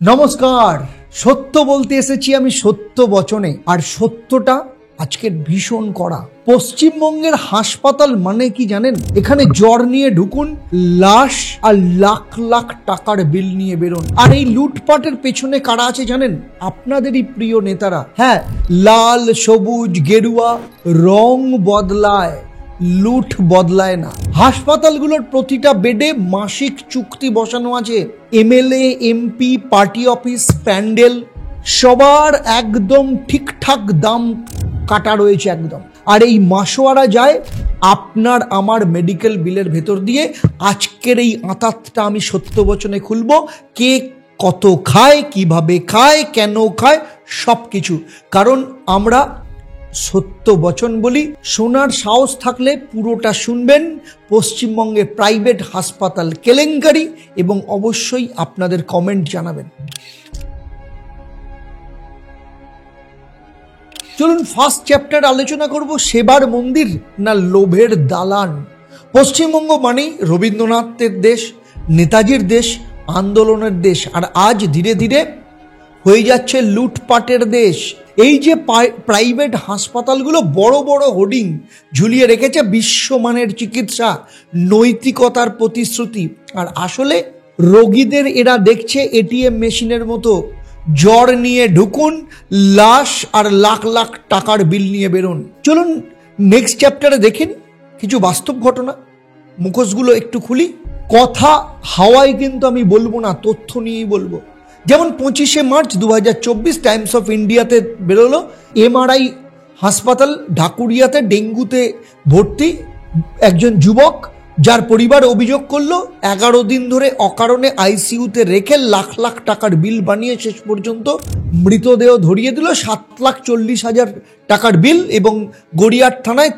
নমস্কার। সত্য বলতে এসেছি আমি সত্য বচনে, আর সত্যটা আজকের ভীষণ কড়া। পশ্চিমবঙ্গের হাসপাতাল মানে কি জানেন? এখানে জ্বর নিয়ে ঢুকুন, লাশ আর লাখ লাখ টাকার বিল নিয়ে বেরোন। আর এই লুটপাটের পেছনে কারা আছে জানেন? আপনাদেরই প্রিয় নেতারা। হ্যাঁ, লাল সবুজ গেরুয়া রং বদলায়, লুট বদলায় না। হাসপাতালগুলোর প্রতিটা বেডে মাসিক চুক্তি বসানো আছে। MLA MP party office pandal সবার একদম ঠিকঠাক দাম কাটা রয়েছে একদম। আর এই মাসোয়ারা যায় আপনার আমার মেডিকেল বিলের ভেতর দিয়ে। আজকের এই আঁতাতটা আমি সত্য বচনে খুলবো। কে কত খায়, কিভাবে খায়, কেন খায়, সব কিছু। কারণ আমরা সত্য বচন বলি। শোনার সাহস থাকলে পুরোটা শুনবেন। পশ্চিমবঙ্গে প্রাইভেট হাসপাতাল কেলেঙ্কারি, এবং অবশ্যই আপনাদের কমেন্ট জানাবেন। চলুন ফার্স্ট চ্যাপ্টার আলোচনা করব, সেবার মন্দির না লোভের দালান। পশ্চিমবঙ্গ মানেই রবীন্দ্রনাথের দেশ, নেতাজির দেশ, আন্দোলনের দেশ। আর আজ ধীরে ধীরে হয়ে যাচ্ছে লুটপাটের দেশ। এই যে প্রাইভেট হাসপাতালগুলো বড় বড় হোর্ডিং ঝুলিয়ে রেখেছে, বিশ্বমানের চিকিৎসা, নৈতিকতার প্রতিশ্রুতি, আর আসলে রোগীদের এরা দেখছে এটিএম মেশিনের মতো। জ্বর নিয়ে ঢুকুন, লাশ আর লাখ লাখ টাকার বিল নিয়ে বেরোন। চলুন নেক্সট চ্যাপ্টারে দেখেন কিছু বাস্তব ঘটনা। মুখোশগুলো একটু খুলি। কথা হাওয়ায় কিন্তু আমি বলবো না, তথ্য নিয়েই বলবো। যেমন 25শে মার্চ 2024 টাইমস অফ ইন্ডিয়াতে বেরোলো, এমআরআই হাসপাতাল ঢাকুরিয়াতে ডেঙ্গুতে ভর্তি একজন যুবক, যার পরিবার অভিযোগ করলো 11 দিন ধরে অকারণে আইসিইউতে রেখে লাখ লাখ টাকার বিল বানিয়ে শেষ পর্যন্ত মৃতদেহ ধরিয়ে দিল। 7,40,000 টাকার বিল, এবং গড়িয়ার থানায়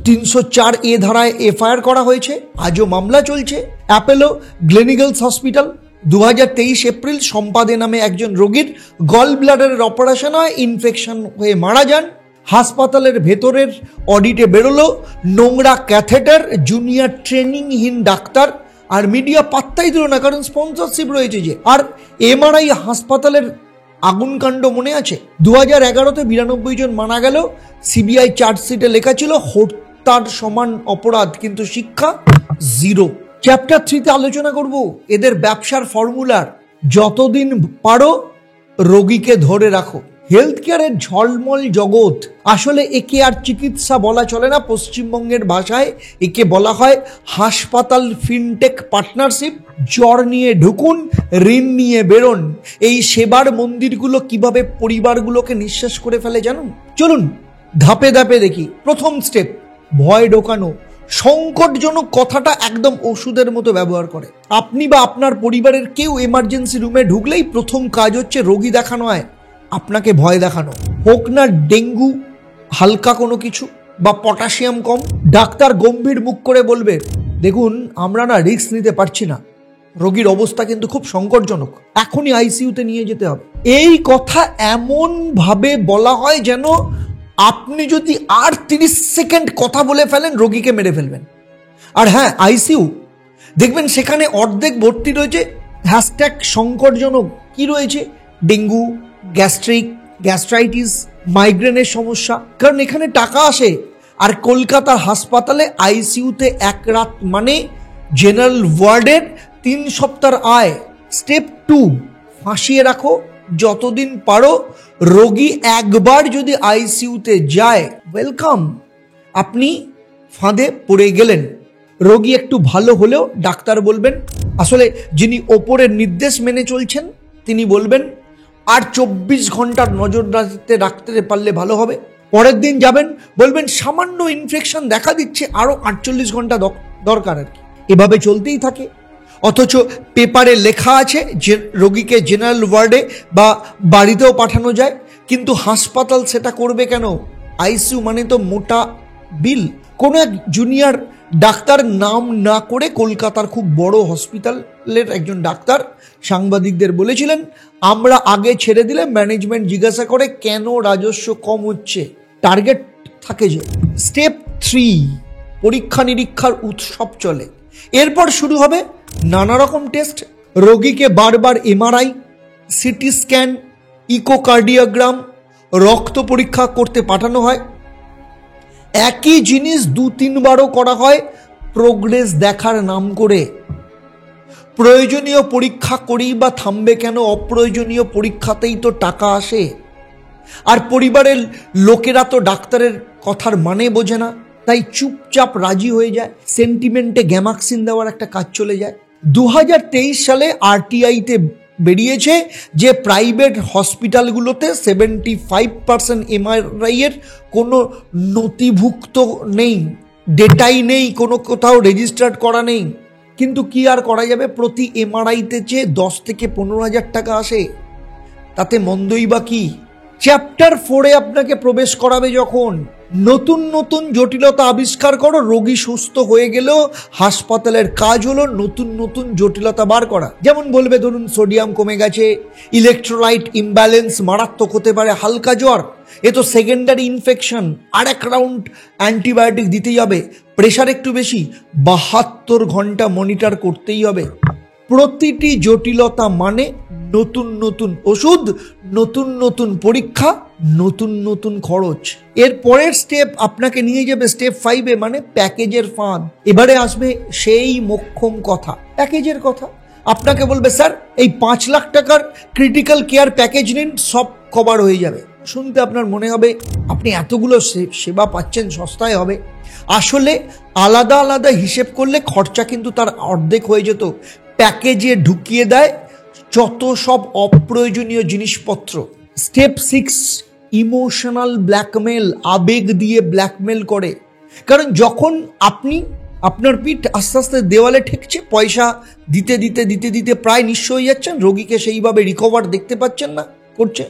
304A ধারায় এফআইআর করা হয়েছে। আজও মামলা চলছে। অ্যাপোলো গ্লেনিগালস হসপিটাল 2023 এপ্রিল সম্পাদে নামে একজন রোগীর গল ব্লাডারের অপারেশন হয়, ইনফেকশন হয়ে মারা যান। হাসপাতালের ভেতরের অডিটে বেরোলো নোংরা ক্যাথেটার, জুনিয়র ট্রেনিংহীন ডাক্তার, আর মিডিয়া পাত্তাই দিল না, কারণ স্পন্সরশিপ রয়েছে যে। আর এমআরআই হাসপাতালের আগুনকাণ্ড মনে আছে? 2011-তে 92 জন মারা গেল। সিবিআই চার্জশিটে লেখা ছিল হত্যার সমান অপরাধ, কিন্তু শিক্ষা জিরো। চ্যাপ্টার 3-তে আলোচনা করব এদের ব্যবসার ফর্মুলার। যতদিন পারো রোগীকে ধরে রাখো। হেলথ কেয়ারের ঝলমল জগৎ। আসলে একে আর চিকিৎসা বলা চলে না, পশ্চিমবঙ্গের ভাষায় একে বলা হয় হাসপাতাল ফিনটেক পার্টনারশিপ। জ্বর নিয়ে ঢুকুন, ঋণ নিয়ে বেরোন। এই সেবার মন্দিরগুলো কিভাবে পরিবারগুলোকে নিঃশ্বাস করে ফেলে জানুন। চলুন ধাপে ধাপে দেখি। প্রথম স্টেপ, ভয় ঢোকানো। সংকটজনক কথাটা একদম ওষুধের মতো ব্যবহার করে। আপনি বা আপনার পরিবারের কেউ এমার্জেন্সি রুমে ঢুকলেই প্রথম কাজ হচ্ছে রোগী দেখানো হয়, আপনাকে ভয় দেখানো। হোক না ডেঙ্গু, হালকা কোনো কিছু, বা পটাশিয়াম কম, ডাক্তার গম্ভীর মুখ করে বলবে, দেখুন আমরা না রিস্ক নিতে পারছি না, রোগীর অবস্থা কিন্তু খুব সংকটজনক, এখনই আইসিইউতে নিয়ে যেতে হবে। এই কথা এমন ভাবে বলা হয় যেন আপনি যদি আর 30 সেকেন্ড কথা বলে ফেলেন রোগীকে মেরে ফেলবেন। আর হ্যাঁ, আইসিইউ দেখবেন সেখানে অর্ধেক ভর্তি রয়েছে হ্যাশট্যাগ সংকটজনক। কি রয়েছে? ডেঙ্গু, গ্যাস্ট্রিক, গ্যাস্ট্রাইটিস, মাইগ্রেনের সমস্যা। কারণ এখানে টাকা আসে। আর কলকাতার হাসপাতালে আইসিইউতে এক রাত মানে জেনারেল ওয়ার্ডের 3 সপ্তাহ আয়। স্টেপ 2, ফাঁসিয়ে রাখো যতদিন পারো। রোগী একবার যদি আইসিইউতে যায়, ওয়েলকাম, আপনি ফাঁদে পড়ে গেলেন। রোগী একটু ভালো হলেও ডাক্তার বলবেন, আসলে যিনি ওপরের নির্দেশ মেনে চলছেন তিনি বলবেন আর 24 ঘন্টার নজর রাখতে পারলে ভালো হবে। পরের দিন যাবেন, বলবেন সামান্য ইনফেকশন দেখা দিচ্ছে, আরো 48 ঘন্টা দরকার আর কি। এভাবে চলতেই থাকে। অথচ পেপারে লেখা আছে যে রোগীকে জেনারেল ওয়ার্ডে বা বাড়িতেও পাঠানো যায়, কিন্তু হাসপাতাল সেটা করবে কেন? আইসিইউ মানে তো মোটা বিল। কোনো এক জুনিয়র ডাক্তার, নাম না করে কলকাতার খুব বড় হসপিটালের একজন ডাক্তার সাংবাদিকদের বলেছিলেন, আমরা আগে ছেড়ে দিলে ম্যানেজমেন্ট জিজ্ঞাসা করে কেন রাজস্ব কম হচ্ছে। টার্গেট থাকে যে। স্টেপ 3, পরীক্ষা নিরীক্ষার উৎসব চলে। এরপর শুরু হবে নানা রকম টেস্ট। রোগীকে বারবার এমআরআই, সিটি স্ক্যান, ইকোকার্ডিওগ্রাম, রক্ত পরীক্ষা করতে পাঠানো হয়। একই জিনিস 2-3 বারও করা হয় প্রোগ্রেস দেখার নাম করে। প্রয়োজনীয় পরীক্ষা করি বা থামবে কেন? অপ্রয়োজনীয় পরীক্ষাতেই তো টাকা আসে। আর পরিবারের লোকেরা তো ডাক্তারের কথার মানে বোঝে না, তাই চুপচাপ রাজি হয়ে যায়। সেন্টিমেন্টে গ্যামাক্সিন দেওয়ার একটা কাজ চলে যায়। 2023 সালে আরটিআইতে বেরিয়েছে যে প্রাইভেট হসপিটালগুলোতে 75% এমআরআই এর কোনো নথিভুক্ত নেই, ডেটাই নেই, কোনো কোথাও রেজিস্টার্ড করা নেই। কিন্তু কি আর করা যাবে, প্রতি এমআরআইতে যে 10 থেকে 15,000 টাকা আসে, তাতে মন্দই বা কি। চ্যাপ্টার 4-এ আপনাকে প্রবেশ করাবে যখন, নতুন নতুন জটিলতা আবিষ্কার করো। রোগী সুস্থ হয়ে গেলেও হাসপাতালের কাজ হলো নতুন নতুন জটিলতা বার করা। যেমন বলবে ধরুন সোডিয়াম কমে গেছে, ইলেকট্রোলাইট ইমব্যালেন্স মারাত্মক হতে পারে, হালকা জ্বর, এ তো সেকেন্ডারি ইনফেকশন, আর এক রাউন্ড অ্যান্টিবায়োটিক দিতেই হবে। প্রেশার একটু বেশি, 72 ঘন্টা মনিটর করতেই হবে। প্রতিটি জটিলতা মানে নতুন নতুন ওষুধ, নতুন নতুন পরীক্ষা, নতুন নতুন খরচ। এর পরের স্টেপ আপনাকে নিয়ে যাবে স্টেপ 5-এ, মানে প্যাকেজের ফাঁদ। এবারে আসবে সেই মোক্ষম কথা, প্যাকেজের কথা। আপনাকে বলবে স্যার এই 5 লাখ টাকার ক্রিটিক্যাল কেয়ার প্যাকেজ নিন, সব কভার হয়ে যাবে। শুনতে আপনার মনে হবে আপনি এতগুলো সেবা পাচ্ছেন, সস্তায় হবে। আসলে আলাদা আলাদা হিসেব করলে খরচা কিন্তু তার অর্ধেক হয়ে যেত। প্যাকেজে ঢুকিয়ে দেয় যত সব অপ্রয়োজনীয় জিনিসপত্র। স্টেপ 6, ইমোশনাল ব্ল্যাকমেল, আবেগ দিয়ে ব্ল্যাকমেল করে। কারণ যখন আপনার পিঠ আস্তে আস্তে দেওয়ালে ঠেকছে, পয়সা দিতে দিতে দিতে দিতে প্রায় নিঃস্ব হয়ে যাচ্ছেন, রোগীকে সেইভাবে রিকভার দেখতে পাচ্ছেন না করছে,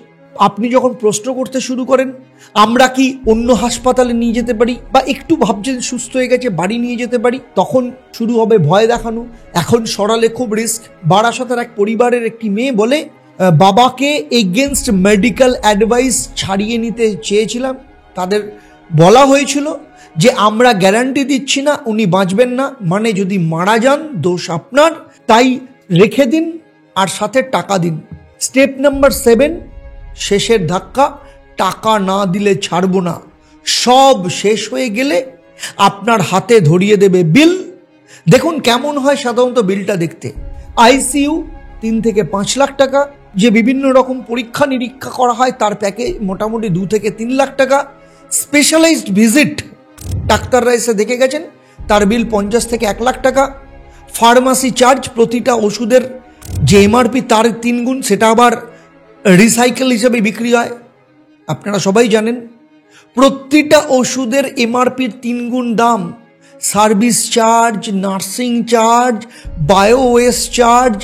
আপনি যখন প্রশ্ন করতে শুরু করেন আমরা কি অন্য হাসপাতালে নিয়ে যেতে পারি, বা একটু ভাবছেন সুস্থ হয়ে গেছে বাড়ি নিয়ে যেতে পারি, তখন শুরু হবে ভয় দেখানো। এখন সরালে খুব রিস্ক। বারাসতের এক পরিবারের একটি মেয়ে বলে, বাবাকে এগেনস্ট মেডিকেল অ্যাডভাইস ছাড়িয়ে নিতে চেয়েছিলাম। তাদের বলা হয়েছিল যে আমরা গ্যারান্টি দিচ্ছি না উনি বাঁচবেন না, মানে যদি মারা যান দোষ আপনার, তাই রেখে দিন আর সাথে টাকা দিন। স্টেপ নাম্বার 7, শেষের ধাক্কা, টাকা না দিলে ছাড়বো না। সব শেষ হয়ে গেলে আপনার হাতে ধরিয়ে দেবে বিল। দেখুন কেমন হয় সাধারণত বিলটা দেখতে। আইসিইউ 3 থেকে 5 লাখ টাকা, যে বিভিন্ন রকম পরীক্ষা নিরীক্ষা করা হয় তার প্যাকেজ মোটামুটি 2 থেকে 3 লাখ টাকা। স্পেশালাইজড ভিজিট, ডাক্তাররা এসে দেখে গেছেন, তার বিল 50 থেকে 1 লাখ টাকা। ফার্মাসি চার্জ, প্রতিটা ওষুধের যে এমআরপি তার 3 গুণ, সেটা আবার রিসাইকেল হিসেবে বিক্রি হয়, আপনারা সবাই জানেন। প্রতিটা ওষুধের এমআরপির 3 গুণ দাম। Service charge, nursing charge, bio West charge,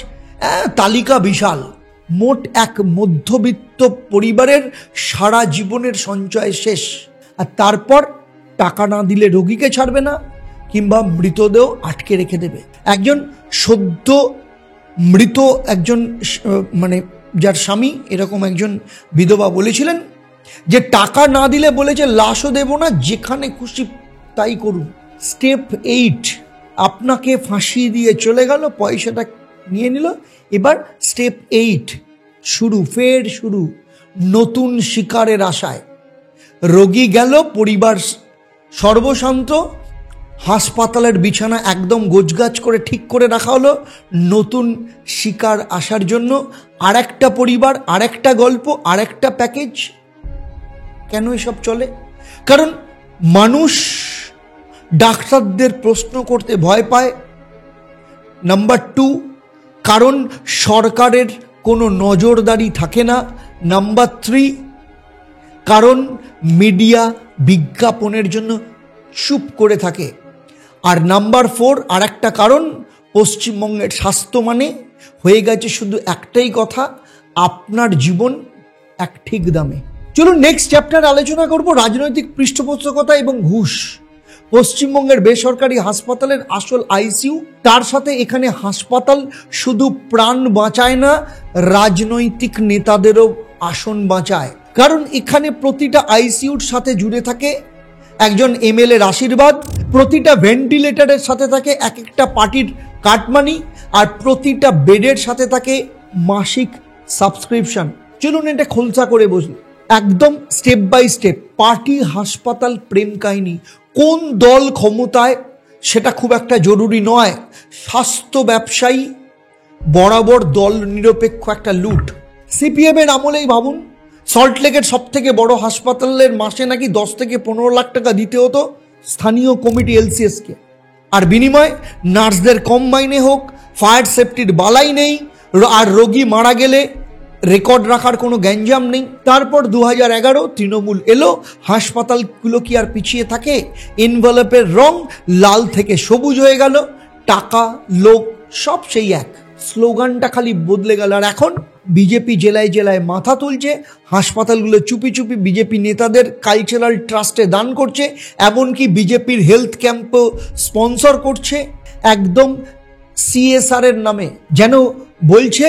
তালিকা বিশাল। মোট এক মধ্যবিত্ত পরিবারের সারা জীবনের সঞ্চয় শেষ। আর তারপর টাকা না দিলে রোগীকে ছাড়বে না, কিংবা মৃতদেহ আটকে রেখে দেবে। একজন সদ্য মৃত একজন মানে যার স্বামী এরকম একজন বিধবা বলেছিলেন যে টাকা না দিলে বলেছে লাশও দেব না, যেখানে খুশি তাই করুন। স্টেপ 8, আপনাকে ফাঁসিয়ে দিয়ে চলে গেল, পয়সাটা নিয়ে নিল। এবার স্টেপ 8 ফের শুরু, নতুন শিকারের আশায়। রোগী গেল, পরিবার সর্বশান্ত, হাসপাতালের বিছানা একদম গোছগাছ করে ঠিক করে রাখা হলো নতুন শিকার আসার জন্য। আরেকটা পরিবার, আরেকটা গল্প, আরেকটা প্যাকেজ। কেন এসব চলে? কারণ মানুষ ডাক্তারদের প্রশ্ন করতে ভয় পায়। নাম্বার 2, কারণ সরকারের কোনো নজরদারি থাকে না। নাম্বার 3, কারণ মিডিয়া বিজ্ঞাপনের জন্য চুপ করে থাকে। আর নাম্বার 4, আর একটা কারণ, পশ্চিমবঙ্গের স্বাস্থ্য মানে হয়ে গেছে শুধু একটাই কথা, আপনার জীবন এক ঠিক দামে। চলুন নেক্সট চ্যাপ্টার আলোচনা করব রাজনৈতিক পৃষ্ঠপোষকতা এবং ঘুষ। পশ্চিমবঙ্গের বেসরকারি হাসপাতালের আসল আইসিইউ, তার সাথে এখানে হাসপাতাল শুধু প্রাণ বাঁচায় না, রাজনৈতিক নেতাদেরও আসন বাঁচায়। কারণ এখানে প্রতিটা আইসিইউর সাথে জুড়ে থাকে একজন এমএলএর আশীর্বাদ, প্রতিটা ভেন্টিলেটরের সাথে থাকে এক একটা পার্টির কাটমানি, আর প্রতিটা বেডের সাথে থাকে মাসিক সাবস্ক্রিপশন। চলুন এটা খোলসা করে বসি, একদম স্টেপ বাই স্টেপ। পার্টি, হাসপাতাল, প্রেম কাহিনী, কোন দল ক্ষমতায় সেটা খুব একটা জরুরি নয়। স্বাস্থ্য ব্যবসায়ী বরাবর দল নিরপেক্ষ একটা লুট। সিপিএম এর আমলেই ভাবুন, সল্টলেকের সব থেকে বড় হাসপাতালের মাসে নাকি 10 থেকে 15 লাখ টাকা দিতে হতো স্থানীয় কমিটি LCS-কে, আর বিনিময়ে নার্সদের কম মাইনে হোক, ফায়ার সেফটির বালাই নেই, আর রোগী মারা গেলে রেকর্ড রাখার কোনো গ্যাঞ্জাম নেই। তারপর 2011 তৃণমূল এলো, হাসপাতালগুলো কি আর পিছিয়ে থাকে? এনভেলপের রং লাল থেকে সবুজ হয়ে গেল, টাকা লোক সব সেই এক, স্লোগানটা খালি বদলে গেল। আর এখন বিজেপি জেলায় জেলায় মাথা তুলছে, হাসপাতালগুলো চুপি চুপি বিজেপি নেতাদের কালচারাল ট্রাস্টে দান করছে, এমনকি বিজেপির হেলথ ক্যাম্পও স্পন্সর করছে একদম CSR এর নামে। যেন বলছে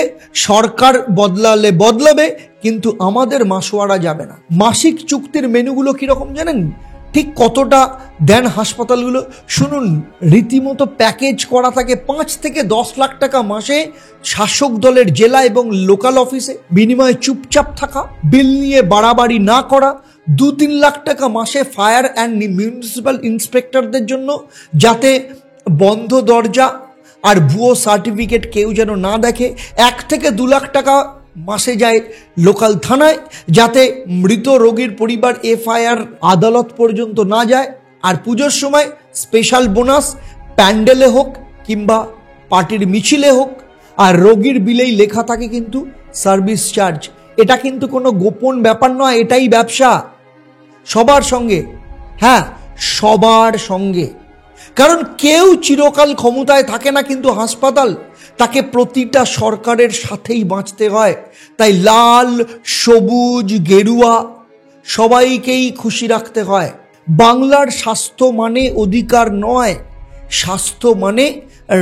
সরকার বদলালে বদলাবে, কিন্তু আমাদের মাসোয়ারা যাবে না। মাসিক চুক্তির মেনুগুলো কিরকম জানেন? ঠিক কতটা দেন হাসপাতালগুলো শুনুন। রীতিমতো প্যাকেজ করা থাকে 5 থেকে 10 লাখ টাকা মাসে শাসক দলের জেলা এবং লোকাল অফিসে, বিনিময়ে চুপচাপ থাকা, বিল নিয়ে বাড়াবাড়ি না করা। 2-3 লাখ টাকা মাসে ফায়ার অ্যান্ড মিউনিসিপ্যাল ইন্সপেক্টরদের জন্য, যাতে বন্ধ দরজা আর ভুয়ো সার্টিফিকেট কেউ যেন না দেখে। 1 থেকে 2 লাখ টাকা মাসে যায় লোকাল থানায়, যাতে মৃত রোগীর পরিবার FIR আদালত পর্যন্ত না যায়। আর পুজোর সময় স্পেশাল বোনাস, প্যান্ডেলে হোক কিংবা পার্টির মিছিলে হোক, আর রোগীর বিলেই লেখা থাকে কিন্তু সার্ভিস চার্জ। এটা কিন্তু কোনো গোপন ব্যাপার নয়, এটাই ব্যবসা সবার সঙ্গে। হ্যাঁ, সবার সঙ্গে। কারণ কেউ চিরকাল ক্ষমতায় থাকে না, কিন্তু হাসপাতাল তাকে প্রতিটা সরকারের সাথেই বাঁচতে হয়। তাই লাল, সবুজ, গেরুয়া সবাইকেই খুশি রাখতে হয়। বাংলার স্বাস্থ্য মানে অধিকার নয়, স্বাস্থ্য মানে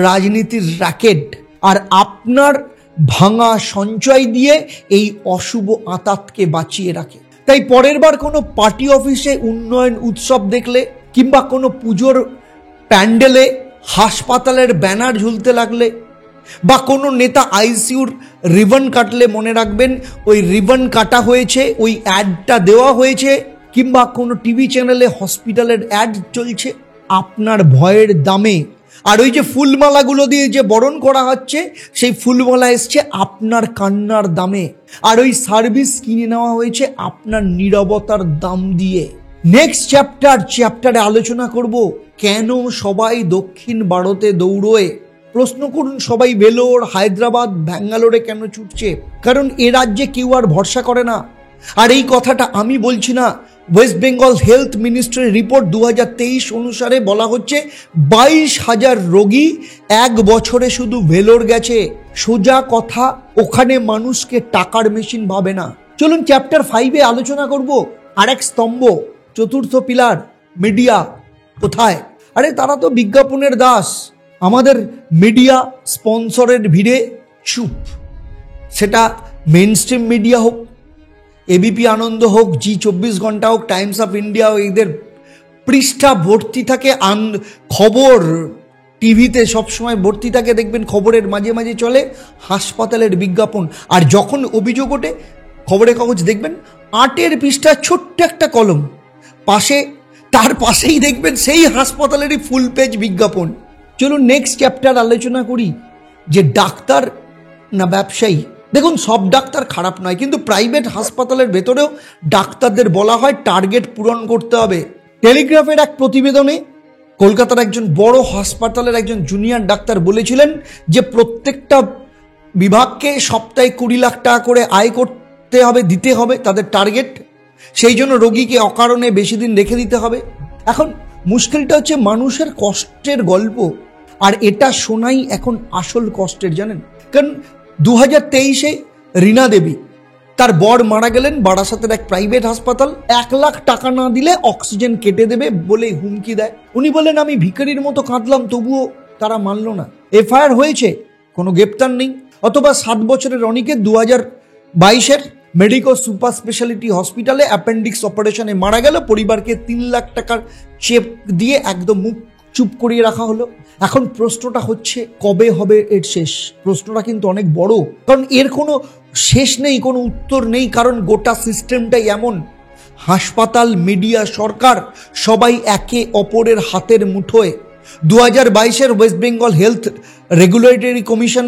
রাজনীতির র্যাকেট। আর আপনার ভাঙা সঞ্চয় দিয়ে এই অশুভ আঁতাতকে বাঁচিয়ে রাখে। তাই পরের বার কোনো পার্টি অফিসে উন্নয়ন উৎসব দেখলে, কিংবা কোনো পুজোর প্যান্ডেলে হাসপাতালের ব্যানার ঝুলতে লাগলে, বা কোনো নেতা ICUর রিবন কাটলে, মনে রাখবেন ওই রিবন কাটা হয়েছে, ওই অ্যাডটা দেওয়া হয়েছে, কিংবা কোনো টিভি চ্যানেলে হসপিটালের অ্যাড চলছে আপনার ভয়ের দামে। আর ওই যে ফুলমালাগুলো দিয়ে যে বরণ করা হচ্ছে, সেই ফুলমালা এসছে আপনার কান্নার দামে। আর ওই সার্ভিস কিনে নেওয়া হয়েছে আপনার নীরবতার দাম দিয়ে। নেক্সট চ্যাপ্টারে আলোচনা করব কেন সবাই দক্ষিণ ভারতে দৌড়োয়। প্রশ্ন করুন সবাই ভেলোর, হায়দ্রাবাদ, ব্যাঙ্গালোরে কেন ছুটছে? কারণ এ রাজ্যে কেউ আর ভরসা করে না। আর এই কথাটা আমি বলছি না, ওয়েস্ট বেঙ্গল হেলথ মিনিস্ট্রির রিপোর্ট 2023 অনুসারে বলা হচ্ছে 22,000 রোগী 1 বছরে শুধু ভেলোর গেছে। সোজা কথা, ওখানে মানুষকে টাকার মেশিন ভাবে না। চলুন চ্যাপ্টার 5-এ আলোচনা করব আরেক স্তম্ভ, চতুর্থ পিলার, মিডিয়া কোথায়? আরে তারা তো বিজ্ঞাপনের দাস। আমাদের মিডিয়া স্পন্সরের ভিড়ে চুপ। সেটা মেন স্ট্রিম মিডিয়া হোক, ABP আনন্দ হোক, G24 ঘন্টা হোক, টাইমস অফ ইন্ডিয়া হোক, এদের পৃষ্ঠা ভর্তি থাকে খবর। টিভিতে সবসময় ভর্তি থাকে, দেখবেন খবরের মাঝে মাঝে চলে হাসপাতালের বিজ্ঞাপন। আর যখন অভিযোগ ওঠে, খবরের কাগজ দেখবেন 8 পৃষ্ঠা ছোট্ট একটা কলম, তার পাশেই দেখবেন সেই হাসপাতালেরই ফুল পেজ বিজ্ঞাপন। চলুন নেক্সট চ্যাপ্টার আলোচনা করি, যে ডাক্তার না ব্যবসায়ী। দেখুন, সব ডাক্তার খারাপ নয়, কিন্তু প্রাইভেট হাসপাতালের ভেতরেও ডাক্তারদের বলা হয় টার্গেট পূরণ করতে হবে। টেলিগ্রাফের এক প্রতিবেদনে কলকাতার একজন বড় হাসপাতালের একজন জুনিয়র ডাক্তার বলেছিলেন যে প্রত্যেকটা বিভাগকে সপ্তাহে 20 লাখ টাকা করে আয় করতে হবে, দিতে হবে তাদের টার্গেট। সেই জন্য রোগীকে অকারণে বেশি দিন রেখে দিতে হবে। এখন মুশকিলটা হচ্ছে মানুষের কষ্টের গল্প, আর এটা শোনাই এখন আসল কষ্টের, জানেন? কারণ 2023-এ রীনা দেবী, তার বর মারা গেলেন বারাসাতের এক প্রাইভেট হাসপাতাল। 1 লাখ টাকা না দিলে অক্সিজেন কেটে দেবে বলে হুমকি দেয়। উনি বলেন আমি ভিখারির মতো কাঁদলাম, তবুও তারা মানল না। FIR হয়েছে, কোনো গ্রেপ্তার নেই। অথবা 7 বছরের রনিকে 2022-এর মেডিকো সুপার স্পেশালিটি হসপিটালে অ্যাপেন্ডিক্স অপারেশনে মারা গেল, পরিবারকে 3 লাখ টাকার চেক দিয়ে একদম মুখ চুপ করিয়ে রাখা হলো। এখন প্রশ্নটা হচ্ছে কবে হবে এর শেষ? প্রশ্নটা কিন্তু অনেক বড়, কারণ এর কোনো শেষ নেই, কোনো উত্তর নেই, কারণ গোটা সিস্টেমটাই এমন। হাসপাতাল, মিডিয়া, সরকার সবাই একে অপরের হাতের মুঠোয়। 2022-এর West Bengal health regulatory commission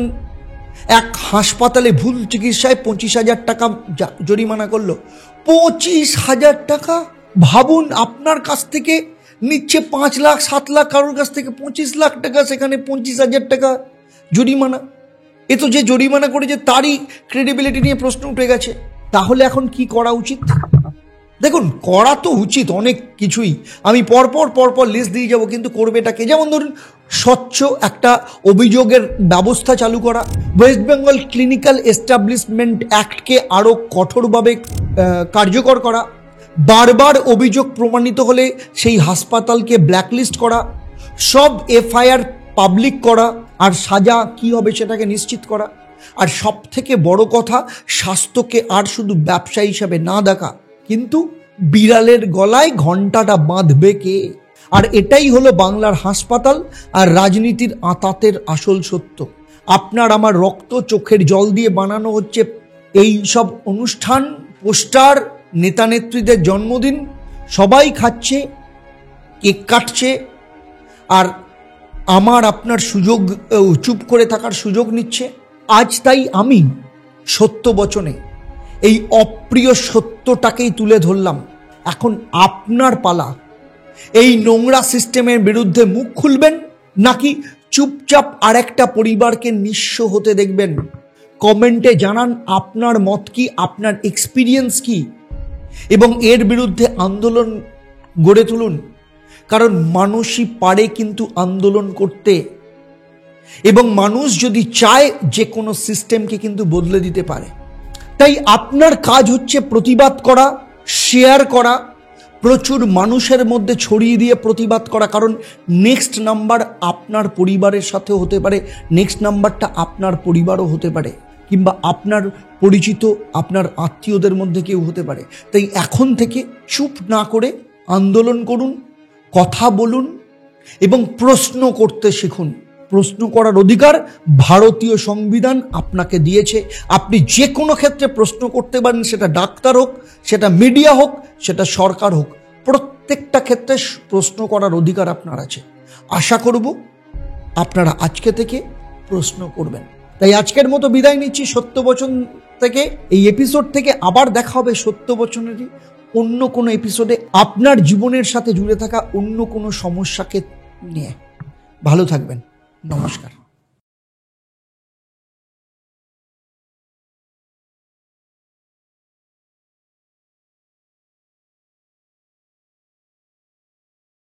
এক হাসপাতালে ভুল চিকিৎসায় 25,000 টাকা জরিমানা করলো। 25,000 টাকা! ভাবুন, আপনার কাছ থেকে নিচ্ছে 5 লাখ 7 লাখ, কারোর কাছ থেকে 25 লাখ টাকা, সেখানে 25,000 টাকা জরিমানা। এ তো যে জরিমানা করেছে তারই ক্রেডিবিলিটি নিয়ে প্রশ্ন উঠে গেছে। তাহলে এখন কি করা উচিত? দেখুন, করা তো উচিত অনেক কিছুই, আমি পরপর লিস্ট দিয়ে যাব, কিন্তু করবেটাকে। যেমন ধরুন, স্বচ্ছ একটা অভিযোগের ব্যবস্থা চালু করা, ওয়েস্ট বেঙ্গল ক্লিনিক্যাল এস্টাবলিশমেন্ট অ্যাক্টকে আরও কঠোরভাবে কার্যকর করা, বারবার অভিযোগ প্রমাণিত হলে সেই হাসপাতালকে ব্ল্যাকলিস্ট করা, সব এফআইআর পাবলিক করা, আর সাজা কি হবে সেটাকে নিশ্চিত করা। আর সব থেকে বড় কথা, স্বাস্থ্যকে আর শুধু ব্যবসা হিসাবে না দেখা, কিন্তু বিড়ালের গলায় ঘণ্টাটা বাঁধবে কে? আর এটাই হলো বাংলার হাসপাতাল আর রাজনীতির আঁতাতের আসল সত্য। আপনার আমার রক্ত, চোখের জল দিয়ে বানানো হচ্ছে এই সব অনুষ্ঠান, পোস্টার, নেতা নেত্রীদের জন্মদিন, সবাই খাচ্ছে, কেক কাটছে, আর আমার আপনার সুযোগ, চুপ করে থাকার সুযোগ নিচ্ছে। আজ তাই আমি সত্য বচনে এই অপ্রিয় সত্যটাকেই তুলে ধরলাম। এখন আপনার পালা। এই নোংরা সিস্টেমের বিরুদ্ধে মুখ খুলবেন, নাকি চুপচাপ আরেকটা পরিবারকে নিঃস্ব হতে দেখবেন? কমেন্টে জানান আপনার মত কি, আপনার এক্সপিরিয়েন্স কি, এবং এর বিরুদ্ধে আন্দোলন গড়ে তুলুন। কারণ মানুষই পারে কিন্তু আন্দোলন করতে, এবং মানুষ যদি চায় যে কোনো সিস্টেমকে কিন্তু বদলে দিতে পারে। তাই আপনার কাজ হচ্ছে প্রতিবাদ করা, শেয়ার করা, প্রচুর মানুষের মধ্যে ছড়িয়ে দিয়ে প্রতিবাদ করা। কারণ নেক্সট নাম্বার আপনার পরিবারের সাথেও হতে পারে, নেক্সট নাম্বারটা আপনার পরিবারও হতে পারে, কিংবা আপনার পরিচিত, আপনার আত্মীয়দের মধ্যে কেউ হতে পারে। তাই এখন থেকে চুপ না করে আন্দোলন করুন, কথা বলুন এবং প্রশ্ন করতে শিখুন। প্রশ্ন করার অধিকার ভারতীয় সংবিধান আপনাকে দিয়েছে। আপনি যে কোনো ক্ষেত্রে প্রশ্ন করতে পারেন, সেটা ডাক্তার হোক, সেটা মিডিয়া হোক, সেটা সরকার হোক, প্রত্যেকটা ক্ষেত্রে প্রশ্ন করার অধিকার আপনার আছে। আশা করব আপনারা আজকে থেকে প্রশ্ন করবেন। তাই আজকের মতো বিদায় নিচ্ছি সত্যবচন থেকে, এই এপিসোড থেকে। আবার দেখা হবে সত্যবচনেরই অন্য কোনো এপিসোডে, আপনার জীবনের সাথে জুড়ে থাকা অন্য কোনো সমস্যাকে নিয়ে। ভালো থাকবেন। নমস্কার।